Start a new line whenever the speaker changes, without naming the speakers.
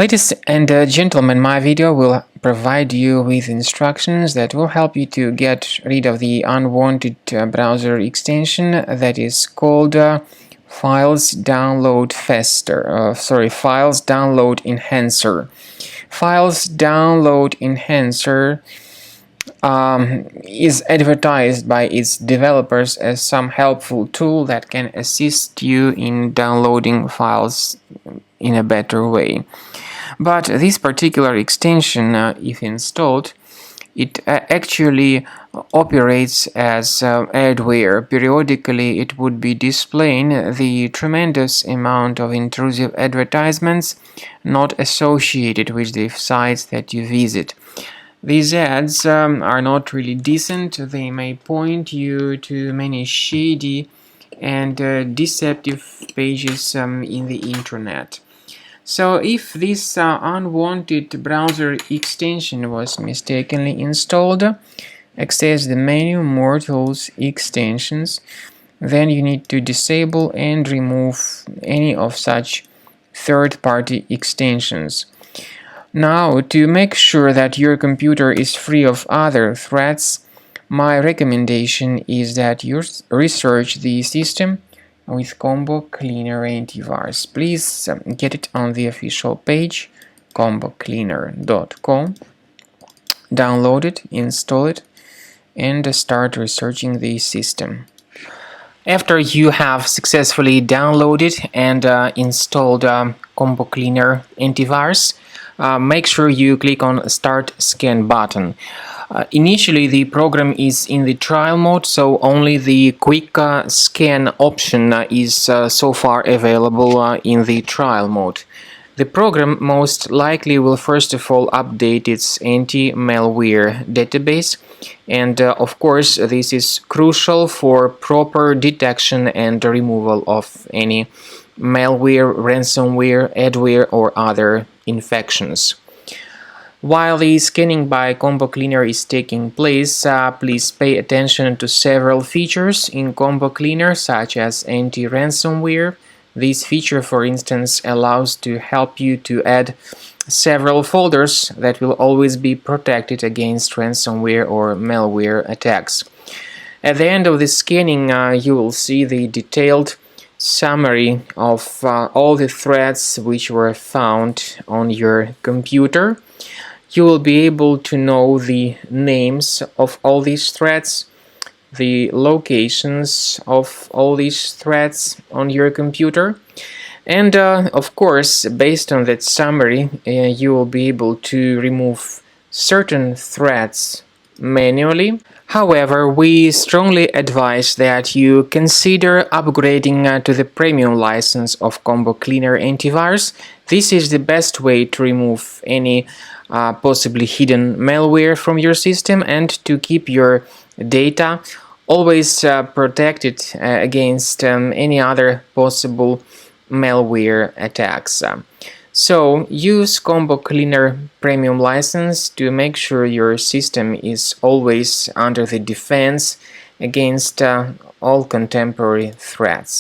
Ladies and gentlemen, my video will provide you with instructions that will help you to get rid of the unwanted browser extension that is called Files Download Enhancer. Files Download Enhancer is advertised by its developers as some helpful tool that can assist you in downloading files in a better way. But this particular extension, if installed, it actually operates as adware. Periodically, it would be displaying the tremendous amount of intrusive advertisements not associated with the sites that you visit. These ads are not really decent. They may point you to many shady and deceptive pages in the internet. So if this unwanted browser extension was mistakenly installed, access the menu More Tools Extensions. Then you need to disable and remove any of such third-party extensions. Now, to make sure that your computer is free of other threats, my recommendation is that you research the system with Combo Cleaner Antivirus. Please get it on the official page, combocleaner.com. Download it, install it, and start researching the system. After you have successfully downloaded and installed Combo Cleaner Antivirus, make sure you click on Start Scan button. Initially, the program is in the trial mode, so only the quick scan option is so far available in the trial mode. The program most likely will first of all update its anti-malware database, and of course this is crucial for proper detection and removal of any malware, ransomware, adware or other infections. While the scanning by Combo Cleaner is taking place, please pay attention to several features in Combo Cleaner, such as anti-ransomware. This feature, for instance, allows to help you to add several folders that will always be protected against ransomware or malware attacks. At the end of the scanning, you will see the detailed summary of all the threats which were found on your computer. You will be able to know the names of all these threats, the locations of all these threats on your computer, and of course, based on that summary, you will be able to remove certain threats manually. However, we strongly advise that you consider upgrading to the premium license of Combo Cleaner Antivirus. This is the best way to remove any possibly hidden malware from your system and to keep your data always protected against any other possible malware attacks. So use Combo Cleaner Premium license to make sure your system is always under the defense against all contemporary threats.